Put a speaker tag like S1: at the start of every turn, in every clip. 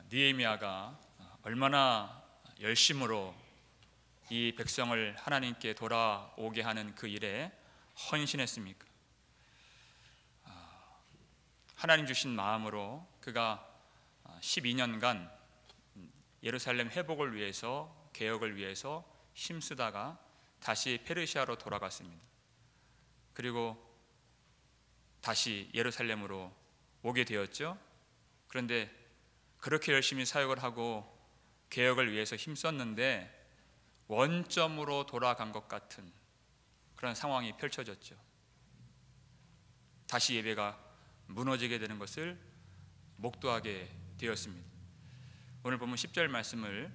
S1: 느헤미야가 얼마나 열심으로 이 백성을 하나님께 돌아오게 하는 그 일에 헌신했습니까? 하나님 주신 마음으로 그가 12년간 예루살렘 회복을 위해서, 개혁을 위해서 힘쓰다가 다시 페르시아로 돌아갔습니다. 그리고 다시 예루살렘으로 오게 되었죠. 그런데 그렇게 열심히 사역을 하고 개혁을 위해서 힘썼는데 원점으로 돌아간 것 같은 그런 상황이 펼쳐졌죠. 다시 예배가 무너지게 되는 것을 목도하게 되었습니다. 오늘 보면 10절 말씀을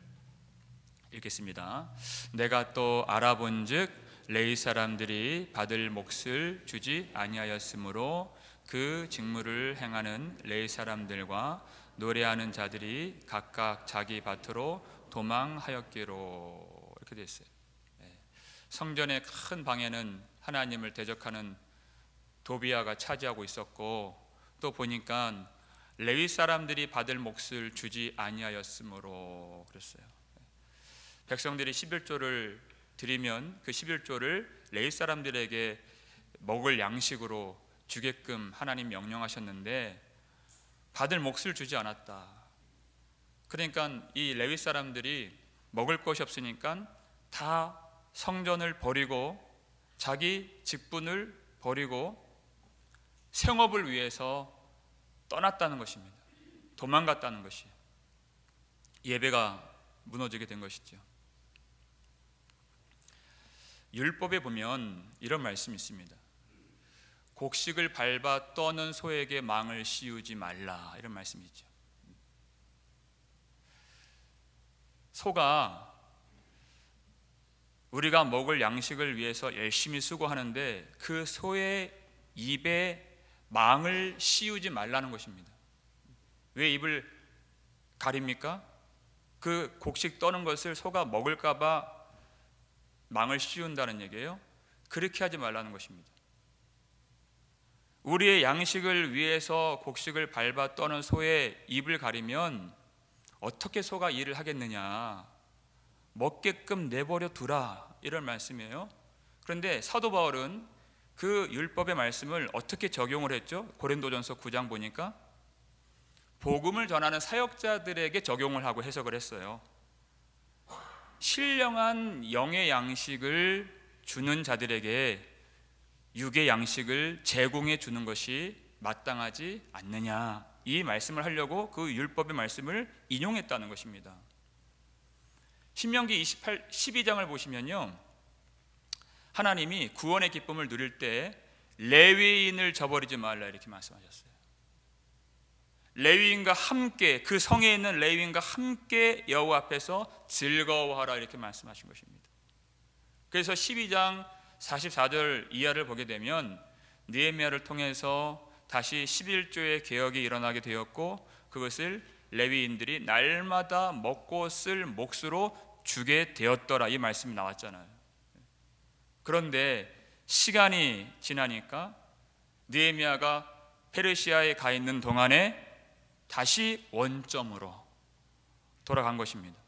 S1: 읽겠습니다. 내가 또 알아본즉 레위 사람들이 받을 몫을 주지 아니하였으므로 그 직무를 행하는 레위 사람들과 노래하는 자들이 각각 자기 밭으로 도망하였기로, 이렇게 됐어요. 성전의 큰 방에는 하나님을 대적하는 도비아가 차지하고 있었고, 또 보니까 레위 사람들이 받을 몫을 주지 아니하였으므로 그랬어요. 백성들이 11조를 드리면 그 11조를 레위 사람들에게 먹을 양식으로 주게끔 하나님 명령하셨는데 받을 몫을 주지 않았다. 그러니까 이 레위 사람들이 먹을 것이 없으니까 다 성전을 버리고 자기 직분을 버리고 생업을 위해서 떠났다는 것입니다. 도망갔다는 것이 예배가 무너지게 된 것이죠. 율법에 보면 이런 말씀이 있습니다. 곡식을 밟아 떠는 소에게 망을 씌우지 말라, 이런 말씀이 있죠. 소가 우리가 먹을 양식을 위해서 열심히 수고하는데 그 소의 입에 망을 씌우지 말라는 것입니다. 왜 입을 가립니까? 그 곡식 떠는 것을 소가 먹을까 봐 망을 씌운다는 얘기예요. 그렇게 하지 말라는 것입니다. 우리의 양식을 위해서 곡식을 밟아 떠는 소의 입을 가리면 어떻게 소가 일을 하겠느냐, 먹게끔 내버려 두라, 이런 말씀이에요. 그런데 사도 바울은 그 율법의 말씀을 어떻게 적용을 했죠? 고린도전서 9장 보니까 복음을 전하는 사역자들에게 적용을 하고 해석을 했어요. 신령한 영의 양식을 주는 자들에게 육의 양식을 제공해 주는 것이 마땅하지 않느냐, 이 말씀을 하려고 그 율법의 말씀을 인용했다는 것입니다. 신명기 12장을 보시면요, 하나님이 구원의 기쁨을 누릴 때 레위인을 저버리지 말라, 이렇게 말씀하셨어요. 레위인과 함께, 그 성에 있는 레위인과 함께 여호와 앞에서 즐거워하라, 이렇게 말씀하신 것입니다. 그래서 12장 44절 이하를 보게 되면 느헤미야를 통해서 다시 11조의 개혁이 일어나게 되었고, 그것을 레위인들이 날마다 먹고 쓸 몫으로 주게 되었더라, 이 말씀이 나왔잖아요. 그런데 시간이 지나니까 느헤미야가 페르시아에 가 있는 동안에 다시 원점으로 돌아간 것입니다.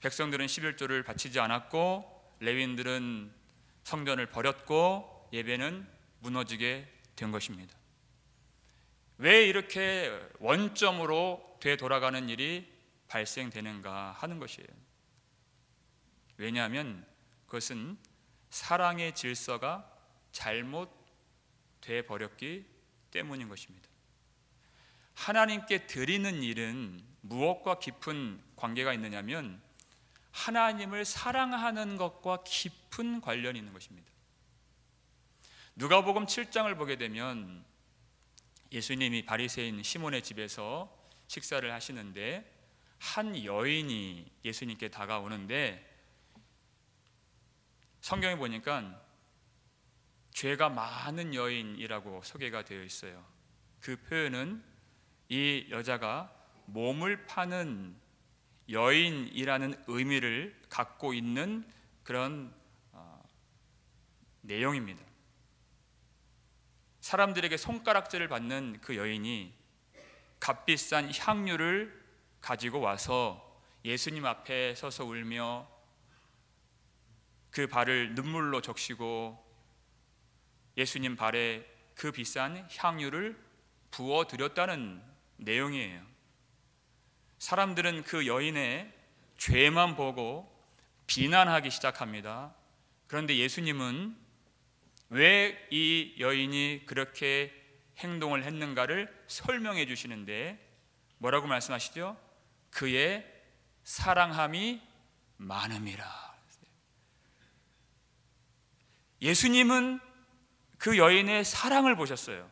S1: 백성들은 11조를 바치지 않았고 레위인들은 성전을 버렸고 예배는 무너지게 된 것입니다. 왜 이렇게 원점으로 되돌아가는 일이 발생되는가 하는 것이에요. 왜냐하면 그것은 사랑의 질서가 잘못돼 버렸기 때문인 것입니다. 하나님께 드리는 일은 무엇과 깊은 관계가 있느냐면 하나님을 사랑하는 것과 깊은 관련이 있는 것입니다. 누가복음 7장을 보게 되면 예수님이 바리새인 시몬의 집에서 식사를 하시는데 한 여인이 예수님께 다가오는데 성경에 보니까 죄가 많은 여인이라고 소개가 되어 있어요. 그 표현은 이 여자가 몸을 파는 여인이라는 의미를 갖고 있는 그런 내용입니다. 사람들에게 손가락질을 받는 그 여인이 값비싼 향유를 가지고 와서 예수님 앞에 서서 울며 그 발을 눈물로 적시고 예수님 발에 그 비싼 향유를 부어드렸다는 내용이에요. 사람들은 그 여인의 죄만 보고 비난하기 시작합니다. 그런데 예수님은 왜 이 여인이 그렇게 행동을 했는가를 설명해 주시는데 뭐라고 말씀하시죠? 그의 사랑함이 많음이라. 예수님은 그 여인의 사랑을 보셨어요.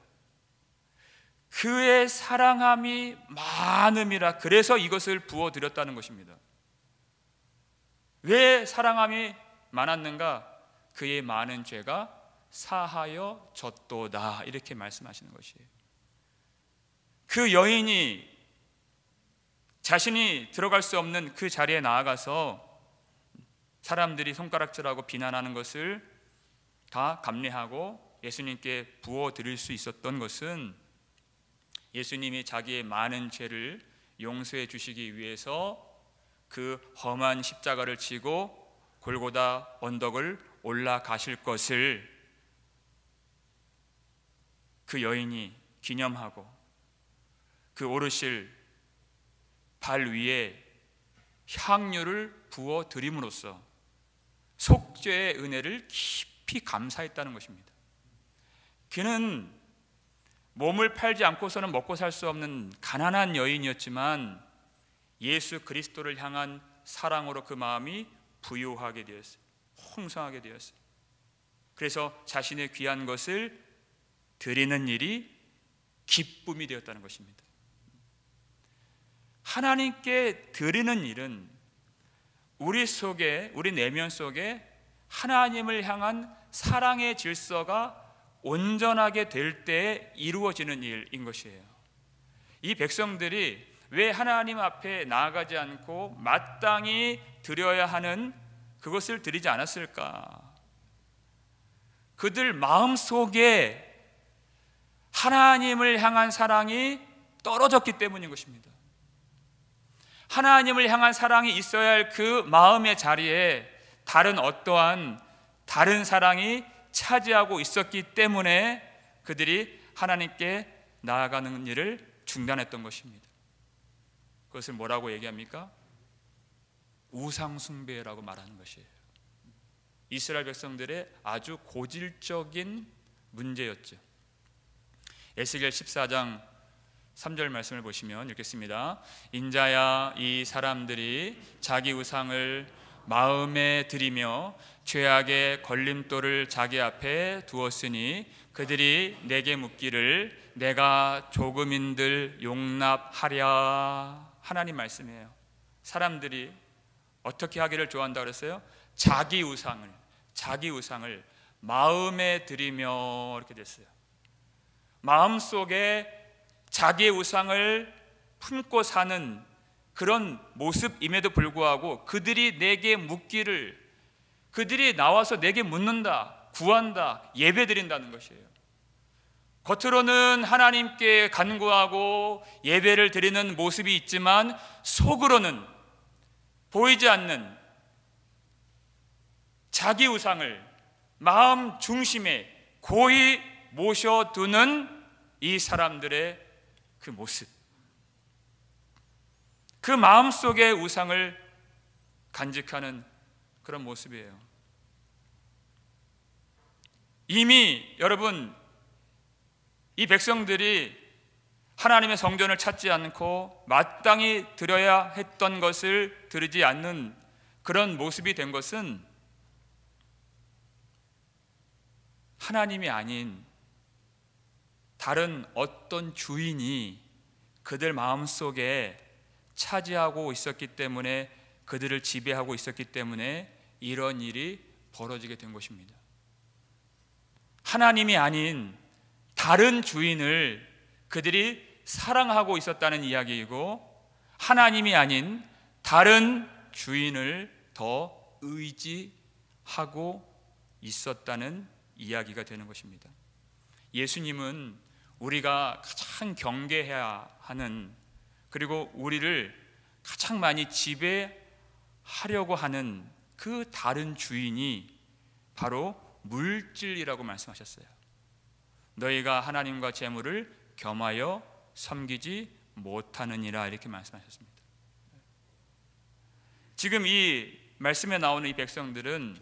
S1: 그의 사랑함이 많음이라. 그래서 이것을 부어드렸다는 것입니다. 왜 사랑함이 많았는가? 그의 많은 죄가 사하여 졌도다, 이렇게 말씀하시는 것이에요. 그 여인이 자신이 들어갈 수 없는 그 자리에 나아가서 사람들이 손가락질하고 비난하는 것을 다 감내하고 예수님께 부어드릴 수 있었던 것은 예수님이 자기의 많은 죄를 용서해 주시기 위해서 그 험한 십자가를 지고 골고다 언덕을 올라가실 것을 그 여인이 기념하고 그 오르실 발 위에 향유를 부어드림으로써 속죄의 은혜를 깊이 감사했다는 것입니다. 그는 몸을 팔지 않고서는 먹고 살 수 없는 가난한 여인이었지만 예수 그리스도를 향한 사랑으로 그 마음이 부유하게 되었어요. 풍성하게 되었어요. 그래서 자신의 귀한 것을 드리는 일이 기쁨이 되었다는 것입니다. 하나님께 드리는 일은 우리 속에, 우리 내면 속에 하나님을 향한 사랑의 질서가 온전하게 될 때 이루어지는 일인 것이에요. 이 백성들이 왜 하나님 앞에 나아가지 않고 마땅히 드려야 하는 그것을 드리지 않았을까? 그들 마음속에 하나님을 향한 사랑이 떨어졌기 때문인 것입니다. 하나님을 향한 사랑이 있어야 할 그 마음의 자리에 다른 어떠한 다른 사랑이 차지하고 있었기 때문에 그들이 하나님께 나아가는 일을 중단했던 것입니다. 그것을 뭐라고 얘기합니까? 우상숭배라고 말하는 것이에요. 이스라엘 백성들의 아주 고질적인 문제였죠. 에스겔 14장 3절 말씀을 보시면 읽겠습니다. 인자야, 이 사람들이 자기 우상을 마음에 들이며 죄악의 걸림돌을 자기 앞에 두었으니 그들이 내게 묻기를 내가 조금인들 용납하랴. 하나님 말씀이에요. 사람들이 어떻게 하기를 좋아한다고 그랬어요? 자기 우상을 마음에 들이며 이렇게 됐어요. 마음속에 자기의 우상을 품고 사는 그런 모습임에도 불구하고 그들이 내게 묻기를, 그들이 나와서 내게 묻는다, 구한다, 예배드린다는 것이에요. 겉으로는 하나님께 간구하고 예배를 드리는 모습이 있지만 속으로는 보이지 않는 자기 우상을 마음 중심에 고이 모셔두는 이 사람들의 그 모습, 그 마음속의 우상을 간직하는 그런 모습이에요. 이미 여러분, 이 백성들이 하나님의 성전을 찾지 않고 마땅히 드려야 했던 것을 드리지 않는 그런 모습이 된 것은 하나님이 아닌 다른 어떤 주인이 그들 마음속에 차지하고 있었기 때문에, 그들을 지배하고 있었기 때문에 이런 일이 벌어지게 된 것입니다. 하나님이 아닌 다른 주인을 그들이 사랑하고 있었다는 이야기이고, 하나님이 아닌 다른 주인을 더 의지하고 있었다는 이야기가 되는 것입니다. 예수님은 우리가 가장 경계해야 하는, 그리고 우리를 가장 많이 지배하려고 하는 그 다른 주인이 바로 물질이라고 말씀하셨어요. 너희가 하나님과 재물을 겸하여 섬기지 못하느니라, 이렇게 말씀하셨습니다. 지금 이 말씀에 나오는 이 백성들은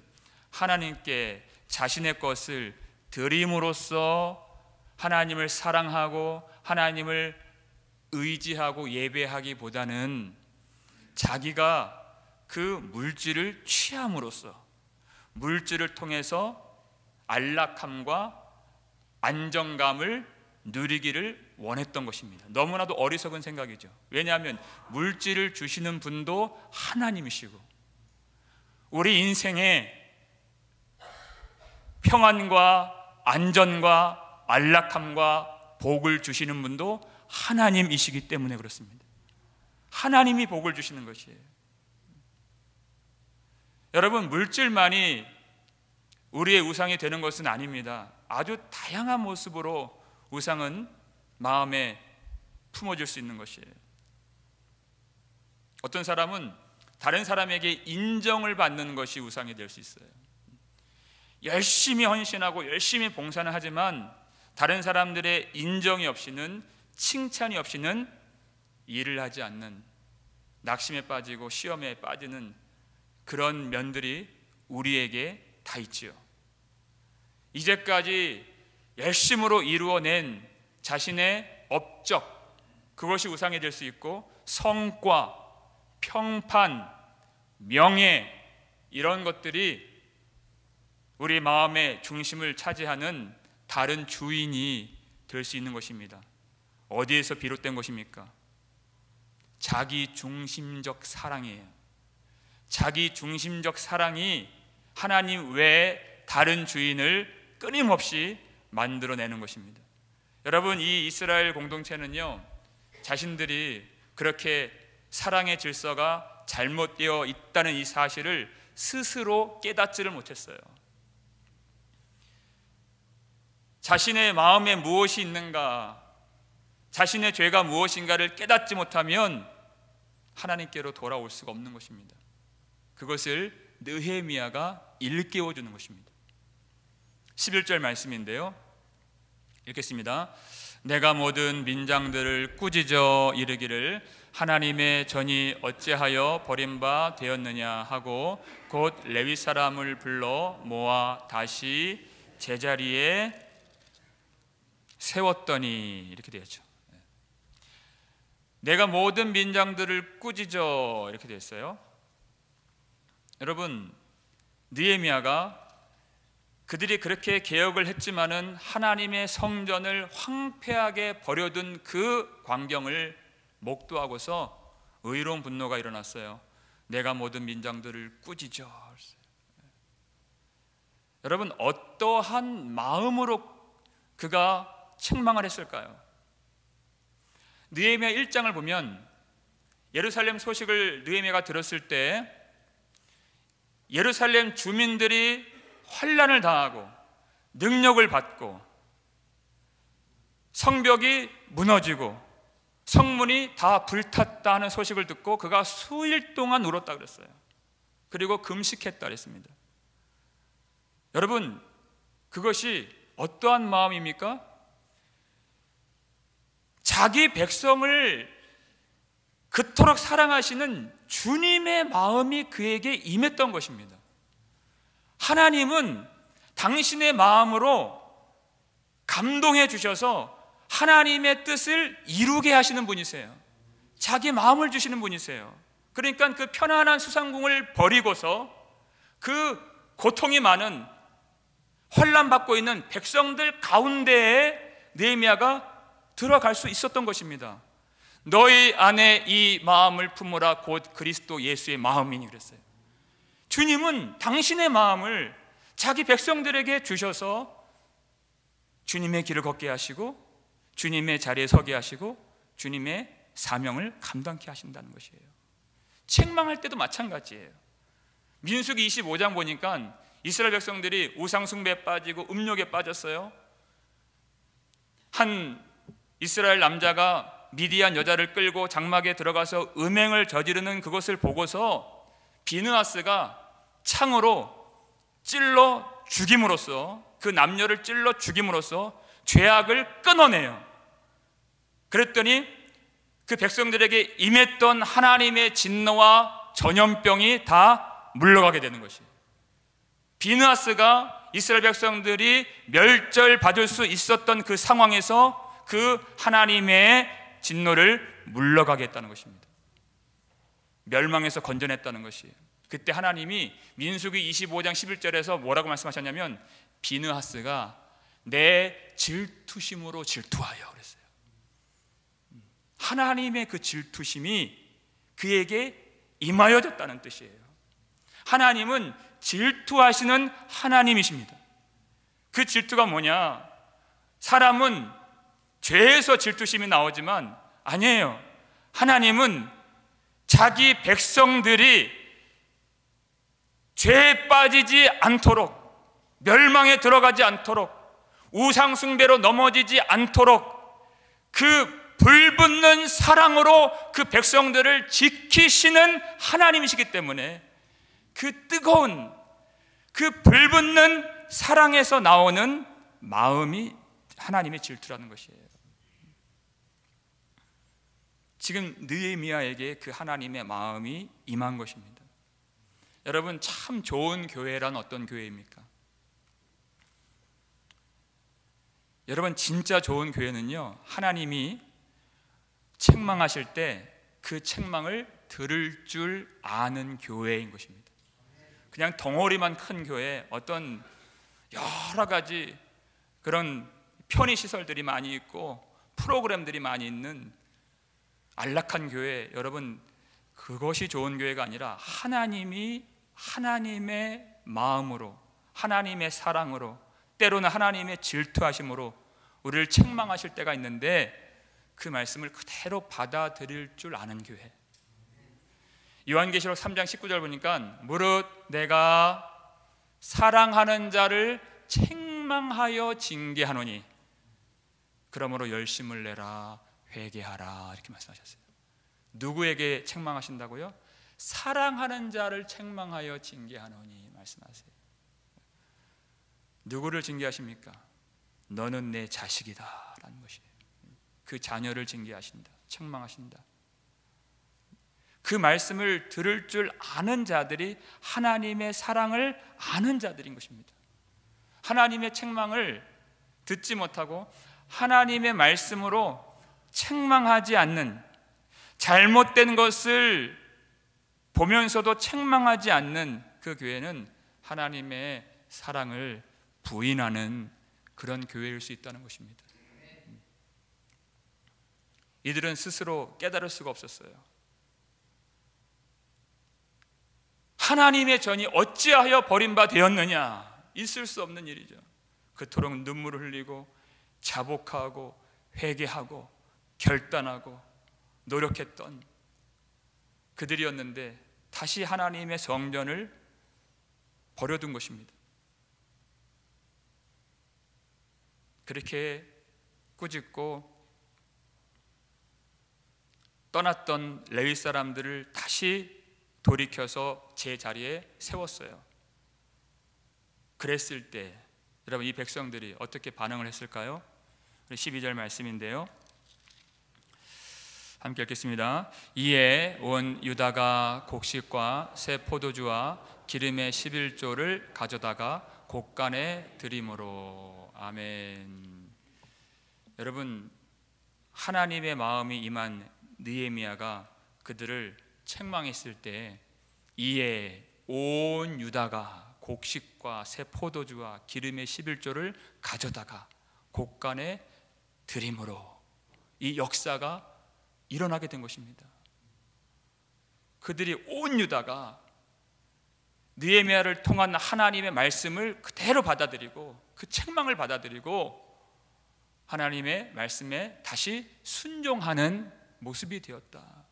S1: 하나님께 자신의 것을 드림으로써 하나님을 사랑하고 하나님을 의지하고 예배하기보다는 자기가 그 물질을 취함으로써 물질을 통해서 안락함과 안정감을 누리기를 원했던 것입니다. 너무나도 어리석은 생각이죠. 왜냐하면 물질을 주시는 분도 하나님이시고 우리 인생에 평안과 안전과 안락함과 복을 주시는 분도 하나님이시기 때문에 그렇습니다. 하나님이 복을 주시는 것이에요. 여러분, 물질만이 우리의 우상이 되는 것은 아닙니다. 아주 다양한 모습으로 우상은 마음에 품어질 수 있는 것이에요. 어떤 사람은 다른 사람에게 인정을 받는 것이 우상이 될 수 있어요. 열심히 헌신하고 열심히 봉사는 하지만 다른 사람들의 인정이 없이는, 칭찬이 없이는 일을 하지 않는, 낙심에 빠지고 시험에 빠지는 그런 면들이 우리에게 다 있지요. 이제까지 열심으로 이루어낸 자신의 업적, 그것이 우상이 될 수 있고, 성과, 평판, 명예, 이런 것들이 우리 마음의 중심을 차지하는 다른 주인이 될 수 있는 것입니다. 어디에서 비롯된 것입니까? 자기 중심적 사랑이에요. 자기 중심적 사랑이 하나님 외에 다른 주인을 끊임없이 만들어내는 것입니다. 여러분, 이 이스라엘 공동체는요, 자신들이 그렇게 사랑의 질서가 잘못되어 있다는 이 사실을 스스로 깨닫지를 못했어요. 자신의 마음에 무엇이 있는가, 자신의 죄가 무엇인가를 깨닫지 못하면 하나님께로 돌아올 수가 없는 것입니다. 그것을 느헤미야가 일깨워 주는 것입니다. 11절 말씀인데요, 읽겠습니다. 내가 모든 민장들을 꾸짖어 이르기를 하나님의 전이 어찌하여 버림바 되었느냐 하고 곧 레위 사람을 불러 모아 다시 제자리에 세웠더니, 이렇게 되었죠. 내가 모든 민장들을 꾸짖어, 이렇게 되었어요. 여러분, 느헤미야가 그들이 그렇게 개혁을 했지만은 하나님의 성전을 황폐하게 버려둔 그 광경을 목도하고서 의로운 분노가 일어났어요. 내가 모든 민장들을 꾸짖어. 여러분, 어떠한 마음으로 그가 책망을 했을까요? 느헤미야 1장을 보면 예루살렘 소식을 느헤미야가 들었을 때 예루살렘 주민들이 환난을 당하고 능력을 받고 성벽이 무너지고 성문이 다 불탔다 하는 소식을 듣고 그가 수일 동안 울었다 그랬어요. 그리고 금식했다 그랬습니다. 여러분, 그것이 어떠한 마음입니까? 자기 백성을 그토록 사랑하시는 주님의 마음이 그에게 임했던 것입니다. 하나님은 당신의 마음으로 감동해 주셔서 하나님의 뜻을 이루게 하시는 분이세요. 자기 마음을 주시는 분이세요. 그러니까 그 편안한 수상궁을 버리고서 그 고통이 많은 환난받고 있는 백성들 가운데에 느헤미야가 들어갈 수 있었던 것입니다. 너희 안에 이 마음을 품으라 곧 그리스도 예수의 마음이니 그랬어요. 주님은 당신의 마음을 자기 백성들에게 주셔서 주님의 길을 걷게 하시고 주님의 자리에 서게 하시고 주님의 사명을 감당케 하신다는 것이에요. 책망할 때도 마찬가지예요. 민수기 25장 보니까 이스라엘 백성들이 우상 숭배에 빠지고 음욕에 빠졌어요. 한 이스라엘 남자가 미디안 여자를 끌고 장막에 들어가서 음행을 저지르는 그것을 보고서 비느하스가 창으로 찔러 죽임으로써, 그 남녀를 찔러 죽임으로써 죄악을 끊어내요. 그랬더니 그 백성들에게 임했던 하나님의 진노와 전염병이 다 물러가게 되는 것이에요. 비느하스가 이스라엘 백성들이 멸절받을 수 있었던 그 상황에서 그 하나님의 진노를 물러가게 했다는 것입니다. 멸망에서 건져냈다는 것이에요. 그때 하나님이 민수기 25장 11절에서 뭐라고 말씀하셨냐면, 비느하스가 내 질투심으로 질투하여 그랬어요. 하나님의 그 질투심이 그에게 임하여졌다는 뜻이에요. 하나님은 질투하시는 하나님이십니다. 그 질투가 뭐냐? 사람은 죄에서 질투심이 나오지만 아니에요. 하나님은 자기 백성들이 죄에 빠지지 않도록, 멸망에 들어가지 않도록, 우상 숭배로 넘어지지 않도록 그 불붙는 사랑으로 그 백성들을 지키시는 하나님이시기 때문에 그 뜨거운, 그 불붙는 사랑에서 나오는 마음이 하나님의 질투라는 것이에요. 지금 느헤미야에게 그 하나님의 마음이 임한 것입니다. 여러분, 참 좋은 교회란 어떤 교회입니까? 여러분, 진짜 좋은 교회는요, 하나님이 책망하실 때 그 책망을 들을 줄 아는 교회인 것입니다. 그냥 덩어리만 큰 교회, 어떤 여러 가지 그런 편의시설들이 많이 있고 프로그램들이 많이 있는 안락한 교회, 여러분, 그것이 좋은 교회가 아니라 하나님이 하나님의 마음으로, 하나님의 사랑으로, 때로는 하나님의 질투하심으로 우리를 책망하실 때가 있는데 그 말씀을 그대로 받아들일 줄 아는 교회. 요한계시록 3장 19절 보니까, 무릇 내가 사랑하는 자를 책망하여 징계하노니 그러므로 열심을 내라, 회개하라, 이렇게 말씀하셨어요. 누구에게 책망하신다고요? 사랑하는 자를 책망하여 징계하노니 말씀하세요. 누구를 징계하십니까? 너는 내 자식이다 라는 것이에요. 그 자녀를 징계하신다, 책망하신다. 그 말씀을 들을 줄 아는 자들이 하나님의 사랑을 아는 자들인 것입니다. 하나님의 책망을 듣지 못하고 하나님의 말씀으로 책망하지 않는, 잘못된 것을 보면서도 책망하지 않는 그 교회는 하나님의 사랑을 부인하는 그런 교회일 수 있다는 것입니다. 이들은 스스로 깨달을 수가 없었어요. 하나님의 전이 어찌하여 버림받았느냐, 있을 수 없는 일이죠. 그토록 눈물을 흘리고 자복하고 회개하고 결단하고 노력했던 그들이었는데 다시 하나님의 성전을 버려둔 것입니다. 그렇게 꾸짖고 떠났던 레위 사람들을 다시 돌이켜서 제 자리에 세웠어요. 그랬을 때 여러분, 이 백성들이 어떻게 반응을 했을까요? 12절 말씀인데요, 함께 읽겠습니다. 이에 온 유다가 곡식과 새 포도주와 기름의 11조를 가져다가 곡간에 드림으로. 아멘. 여러분, 하나님의 마음이 임한 느헤미야가 그들을 책망했을 때, 이에 온 유다가 곡식과 새 포도주와 기름의 11조를 가져다가 곡간에 드림으로, 이 역사가 일어나게 된 것입니다. 그들이 온 유다가 느헤미야를 통한 하나님의 말씀을 그대로 받아들이고 그 책망을 받아들이고 하나님의 말씀에 다시 순종하는 모습이 되었다.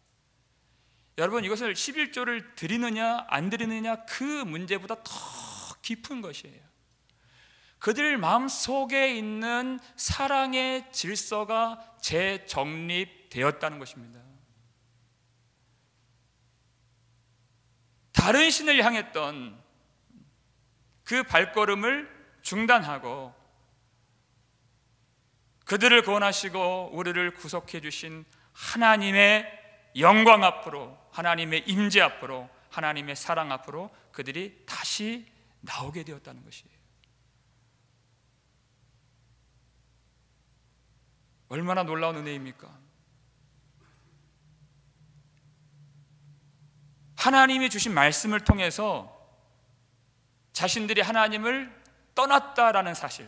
S1: 여러분, 이것을 11조를 드리느냐 안 드리느냐 그 문제보다 더 깊은 것이에요. 그들 마음속에 있는 사랑의 질서가 재정립 되었다는 것입니다. 다른 신을 향했던 그 발걸음을 중단하고 그들을 구원하시고 우리를 구속해 주신 하나님의 영광 앞으로, 하나님의 임재 앞으로, 하나님의 사랑 앞으로 그들이 다시 나오게 되었다는 것이에요. 얼마나 놀라운 은혜입니까? 하나님이 주신 말씀을 통해서 자신들이 하나님을 떠났다라는 사실,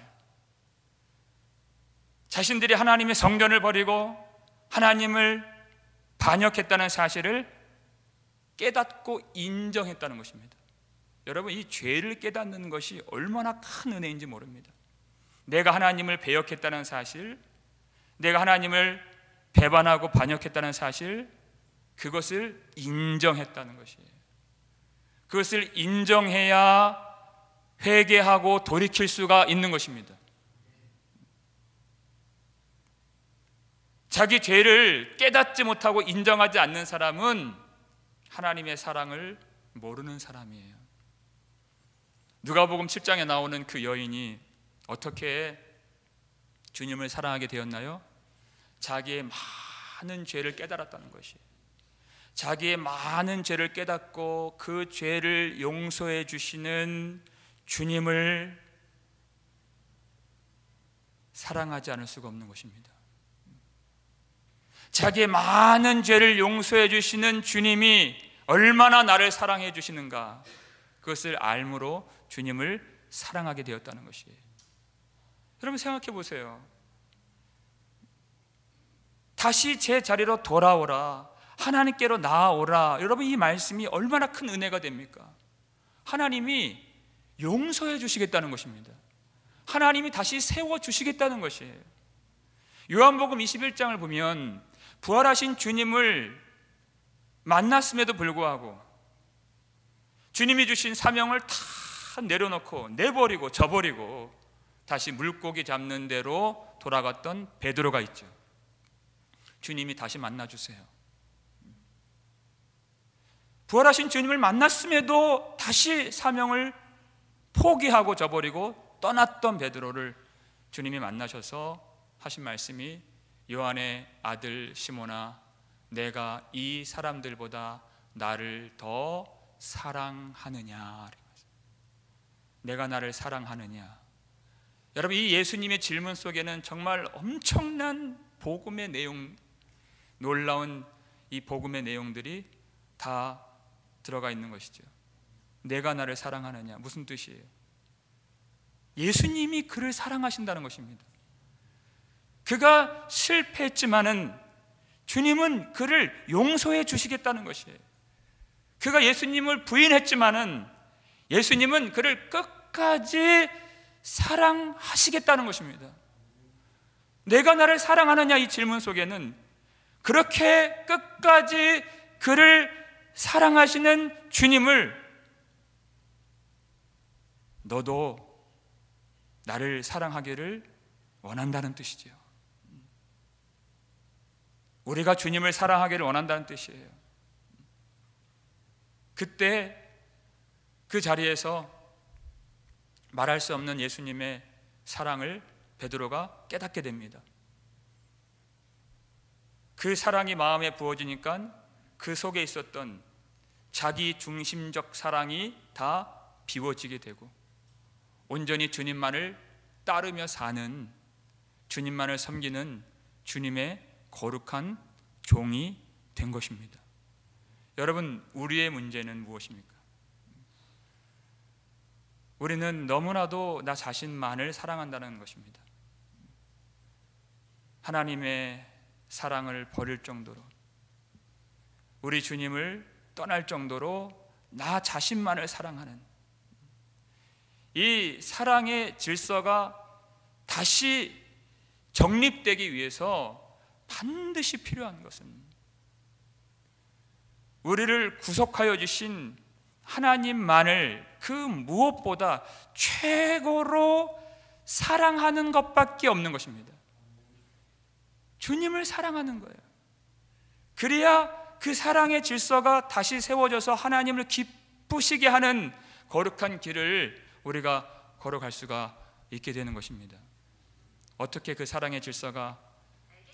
S1: 자신들이 하나님의 성전을 버리고 하나님을 반역했다는 사실을 깨닫고 인정했다는 것입니다. 여러분, 이 죄를 깨닫는 것이 얼마나 큰 은혜인지 모릅니다. 내가 하나님을 배역했다는 사실, 내가 하나님을 배반하고 반역했다는 사실, 그것을 인정했다는 것이에요. 그것을 인정해야 회개하고 돌이킬 수가 있는 것입니다. 자기 죄를 깨닫지 못하고 인정하지 않는 사람은 하나님의 사랑을 모르는 사람이에요. 누가복음 7장에 나오는 그 여인이 어떻게 주님을 사랑하게 되었나요? 자기의 많은 죄를 깨달았다는 것이에요. 자기의 많은 죄를 깨닫고 그 죄를 용서해 주시는 주님을 사랑하지 않을 수가 없는 것입니다. 자기의 많은 죄를 용서해 주시는 주님이 얼마나 나를 사랑해 주시는가, 그것을 알므로 주님을 사랑하게 되었다는 것이에요. 여러분 생각해 보세요. 다시 제 자리로 돌아오라, 하나님께로 나아오라. 여러분, 이 말씀이 얼마나 큰 은혜가 됩니까? 하나님이 용서해 주시겠다는 것입니다. 하나님이 다시 세워 주시겠다는 것이에요. 요한복음 21장을 보면 부활하신 주님을 만났음에도 불구하고 주님이 주신 사명을 다 내려놓고 내버리고 저버리고 다시 물고기 잡는 대로 돌아갔던 베드로가 있죠. 주님이 다시 만나주세요. 부활하신 주님을 만났음에도 다시 사명을 포기하고 저버리고 떠났던 베드로를 주님이 만나셔서 하신 말씀이, 요한의 아들 시몬아, 내가 이 사람들보다 나를 더 사랑하느냐. 내가 나를 사랑하느냐. 여러분, 이 예수님의 질문 속에는 정말 엄청난 복음의 내용, 놀라운 이 복음의 내용들이 다 들어가 있는 것이죠. 내가 나를 사랑하느냐, 무슨 뜻이에요? 예수님이 그를 사랑하신다는 것입니다. 그가 실패했지만은 주님은 그를 용서해 주시겠다는 것이에요. 그가 예수님을 부인했지만은 예수님은 그를 끝까지 사랑하시겠다는 것입니다. 내가 나를 사랑하느냐, 이 질문 속에는 그렇게 끝까지 그를 사랑하시는 주님을 너도 나를 사랑하기를 원한다는 뜻이죠. 우리가 주님을 사랑하기를 원한다는 뜻이에요. 그때 그 자리에서 말할 수 없는 예수님의 사랑을 베드로가 깨닫게 됩니다. 그 사랑이 마음에 부어지니까 그 속에 있었던 자기 중심적 사랑이 다 비워지게 되고 온전히 주님만을 따르며 사는, 주님만을 섬기는 주님의 거룩한 종이 된 것입니다. 여러분, 우리의 문제는 무엇입니까? 우리는 너무나도 나 자신만을 사랑한다는 것입니다. 하나님의 사랑을 버릴 정도로, 우리 주님을 떠날 정도로 나 자신만을 사랑하는 이 사랑의 질서가 다시 정립되기 위해서 반드시 필요한 것은 우리를 구속하여 주신 하나님만을 그 무엇보다 최고로 사랑하는 것밖에 없는 것입니다. 주님을 사랑하는 거예요. 그래야 그 사랑의 질서가 다시 세워져서 하나님을 기쁘시게 하는 거룩한 길을 우리가 걸어갈 수가 있게 되는 것입니다. 어떻게 그 사랑의 질서가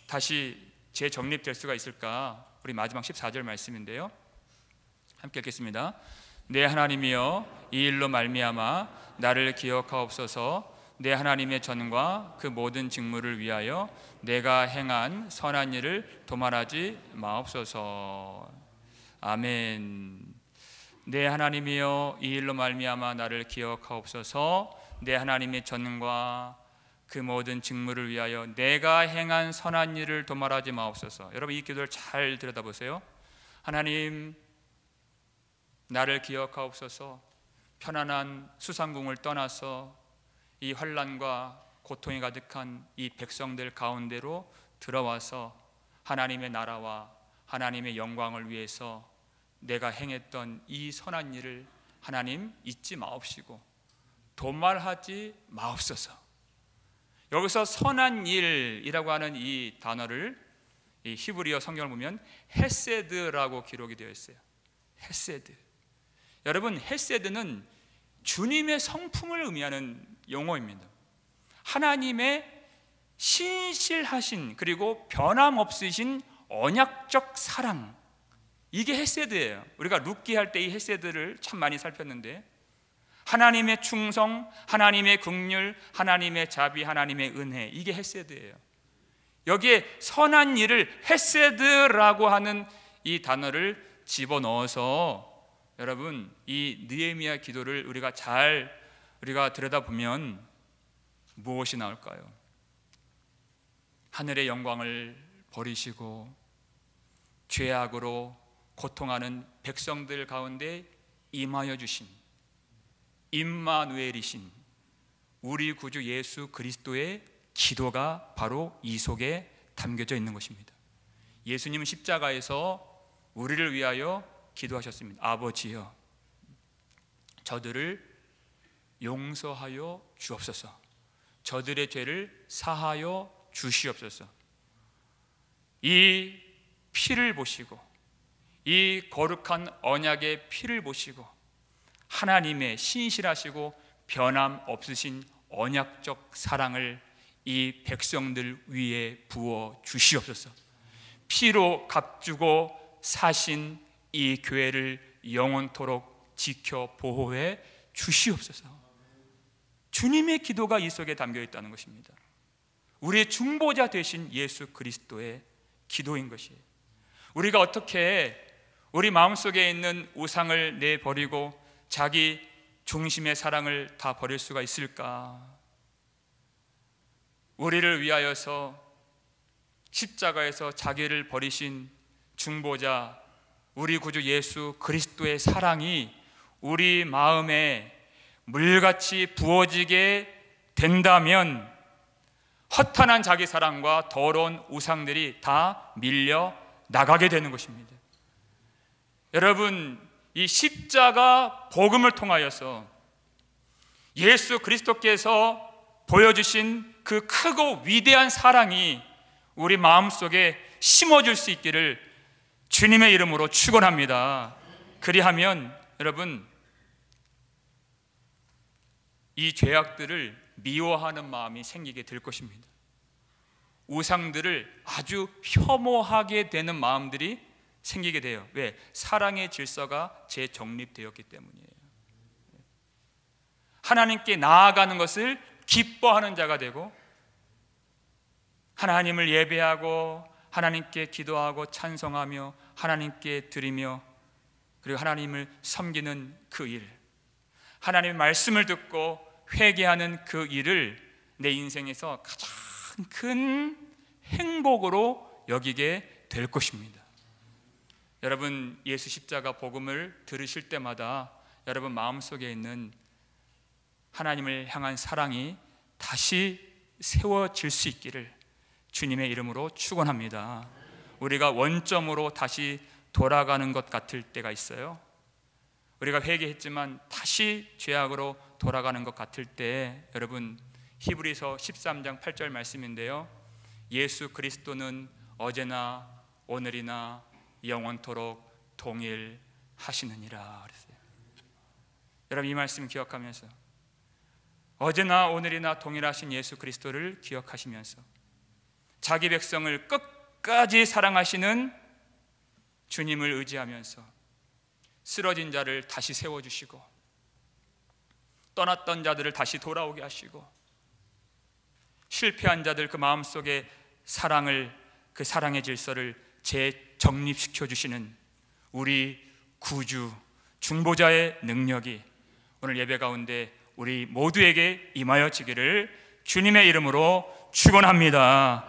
S1: 다시 재정립될 수가 있을까? 우리 마지막 14절 말씀인데요, 함께 읽겠습니다. 내 하나님이여, 이 일로 말미암아 나를 기억하옵소서. 내 하나님의 전과 그 모든 직무를 위하여 내가 행한 선한 일을 도말하지 마옵소서. 아멘. 내 하나님이여, 이 일로 말미암아 나를 기억하옵소서. 내 하나님의 전과 그 모든 직무를 위하여 내가 행한 선한 일을 도말하지 마옵소서. 여러분, 이 기도를 잘 들여다보세요. 하나님, 나를 기억하옵소서. 편안한 수상궁을 떠나서 이 환난과 고통이 가득한 이 백성들 가운데로 들어와서 하나님의 나라와 하나님의 영광을 위해서 내가 행했던 이 선한 일을 하나님 잊지 마옵시고 도말하지 마옵소서. 여기서 선한 일이라고 하는 이 단어를, 이 히브리어 성경을 보면 헤세드라고 기록이 되어 있어요. 헤세드. 여러분, 헤세드는 주님의 성품을 의미하는 용어입니다. 하나님의 신실하신 그리고 변함없으신 언약적 사랑, 이게 헤세드예요. 우리가 룻기 할 때 이 헤세드를 참 많이 살폈는데, 하나님의 충성, 하나님의 긍휼, 하나님의 자비, 하나님의 은혜, 이게 헤세드예요. 여기에 선한 일을 헤세드라고 하는 이 단어를 집어넣어서 여러분, 이 느헤미야 기도를 우리가 들여다보면 무엇이 나올까요? 하늘의 영광을 버리시고 죄악으로 고통하는 백성들 가운데 임하여 주신 임마누엘이신 우리 구주 예수 그리스도의 기도가 바로 이 속에 담겨져 있는 것입니다. 예수님은 십자가에서 우리를 위하여 기도하셨습니다. 아버지여, 저들을 용서하여 주옵소서. 저들의 죄를 사하여 주시옵소서. 이 피를 보시고, 이 거룩한 언약의 피를 보시고, 하나님의 신실하시고 변함없으신 언약적 사랑을 이 백성들 위에 부어 주시옵소서. 피로 값주고 사신 이 교회를 영원토록 지켜 보호해 주시옵소서. 주님의 기도가 이 속에 담겨 있다는 것입니다. 우리의 중보자 되신 예수 그리스도의 기도인 것이에요. 우리가 어떻게 우리 마음속에 있는 우상을 내버리고 자기 중심의 사랑을 다 버릴 수가 있을까? 우리를 위하여서 십자가에서 자기를 버리신 중보자 우리 구주 예수 그리스도의 사랑이 우리 마음에 물같이 부어지게 된다면 허탄한 자기 사랑과 더러운 우상들이 다 밀려 나가게 되는 것입니다. 여러분, 이 십자가 복음을 통하여서 예수 그리스도께서 보여주신 그 크고 위대한 사랑이 우리 마음속에 심어질 수 있기를 주님의 이름으로 축원합니다. 그리하면 여러분, 이 죄악들을 미워하는 마음이 생기게 될 것입니다. 우상들을 아주 혐오하게 되는 마음들이 생기게 돼요. 왜? 사랑의 질서가 재정립되었기 때문이에요. 하나님께 나아가는 것을 기뻐하는 자가 되고, 하나님을 예배하고 하나님께 기도하고 찬송하며 하나님께 드리며, 그리고 하나님을 섬기는 그 일, 하나님의 말씀을 듣고 회개하는 그 일을 내 인생에서 가장 큰 행복으로 여기게 될 것입니다. 여러분, 예수 십자가 복음을 들으실 때마다 여러분 마음속에 있는 하나님을 향한 사랑이 다시 세워질 수 있기를 주님의 이름으로 축원합니다. 우리가 원점으로 다시 돌아가는 것 같을 때가 있어요. 우리가 회개했지만 다시 죄악으로 돌아가는 것 같을 때, 여러분, 히브리서 13장 8절 말씀인데요, 예수 그리스도는 어제나 오늘이나 영원토록 동일하시느니라 그랬어요. 여러분, 이 말씀 기억하면서 어제나 오늘이나 동일하신 예수 그리스도를 기억하시면서 자기 백성을 끝까지 사랑하시는 주님을 의지하면서 쓰러진 자를 다시 세워주시고 떠났던 자들을 다시 돌아오게 하시고 실패한 자들 그 마음속에 그 사랑의 질서를 재정립시켜 주시는 우리 구주 중보자의 능력이 오늘 예배 가운데 우리 모두에게 임하여지기를 주님의 이름으로 축원합니다.